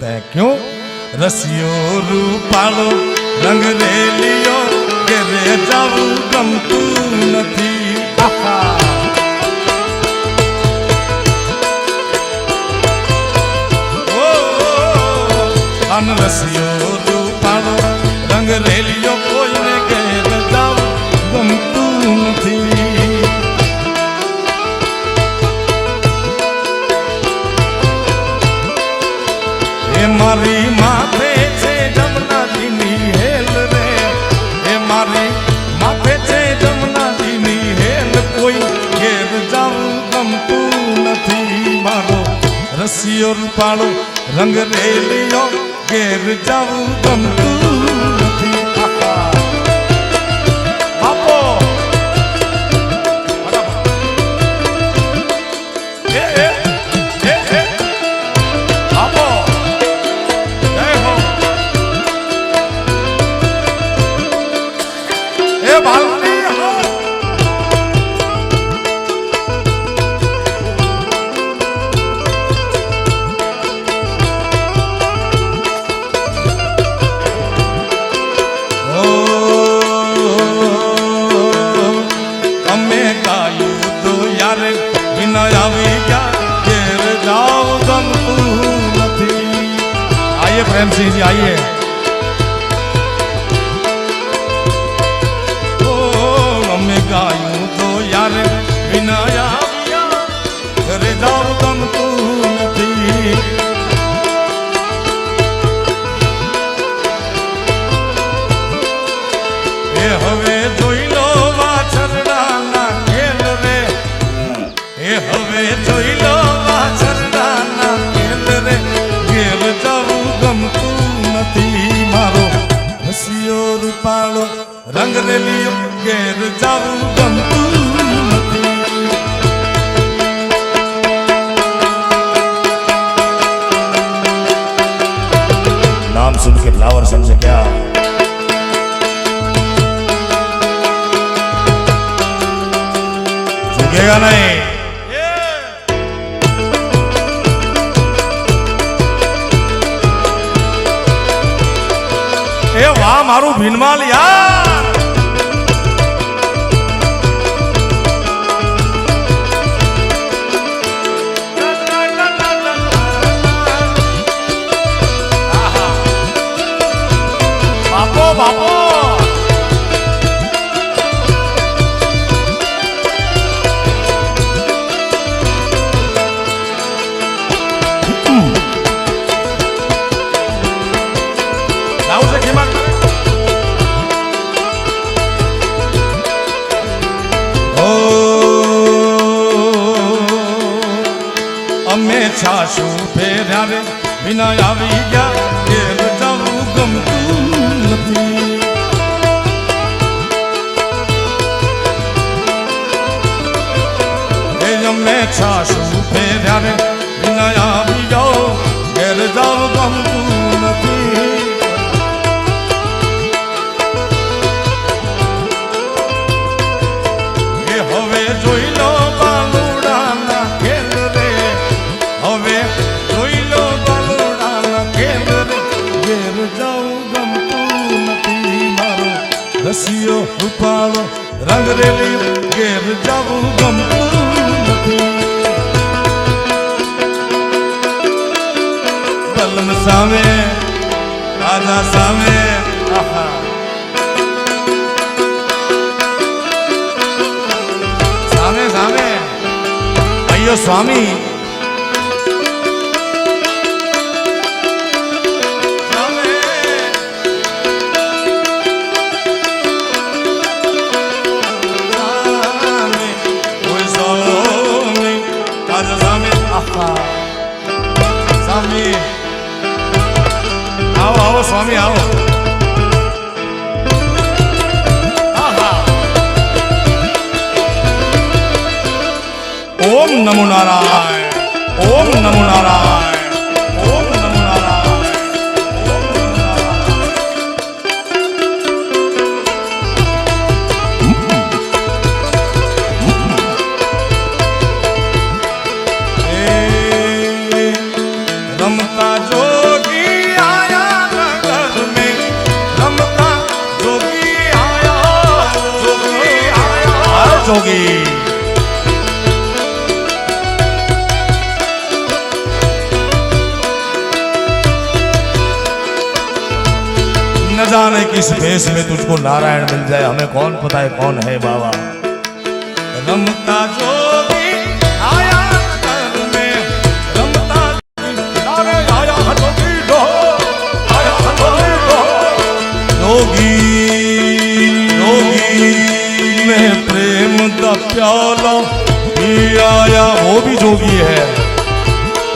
क्यों रसियो रूपालो रंग रेलियो के रे जाऊ गमतू नथी अन रसियो रूपालो रंग रेलियो कोई ने घेर जाऊ गमतू नथी मारी माथे छे जमुना दीनी हेल रे हे मारी माथे छे जमुना दीनी हेल कोई घेर जाऊं गमतू नथी मारो रसियो रूपालो रंग रेलियो घेर जाऊं गमतू नथी आपो प्रेम सिंह जी आइए ओ हमें गायूं तो यार बिना घरे जाओ गम तू नथी ए हवे जोई लो वाछरड़ा ना खेल रे ए हवे जोई लो वाछरड़ा ना खेल रे घेर जाऊ गमतू नथी मारो रसियो रूपालो रंग रेलियो घेर जाऊ गमतू नथी नाम सुन के फ्लावर समझे क्या झुकेगा नहीं ए वाह मारू भीनमाल यार बापो बापो अमे छाशू फेर्या रे बिना आवी गया घेर जाऊ गमतू नथी ए अमे छाशू फेर्या रे बिना आवी गयो घेर जाऊ गमतू नथी ए हवे जोई लो बालुड़ा ना खेल रे हवे जोई लो बालुड़ा ना खेल रे घेर जाऊ गमतू नथी मारो रसियो रूपालो रंग रेलियो घेर जाऊ गमतू नथी बलम सामे राजा सामे आहा सामे सामे अयो स्वामी स्वामी आओ आओ स्वामी आओ ओम नमो नारायण ओम नमो नारायण ओम नमो नारायण ओम नमो नारायण रमता जोगी जाने किस भेष में तुझको नारायण मिल जाए, हमें कौन पता है कौन है बाबा। रमता जोगी आया घर में, रमता जोगी आया जोगी डो, आया जोगी डो। जोगी जोगी मैं प्रेम का प्याला पी आया, वो भी जोगी है।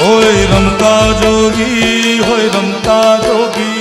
ओए रमता जोगी, ओए रमता जोगी,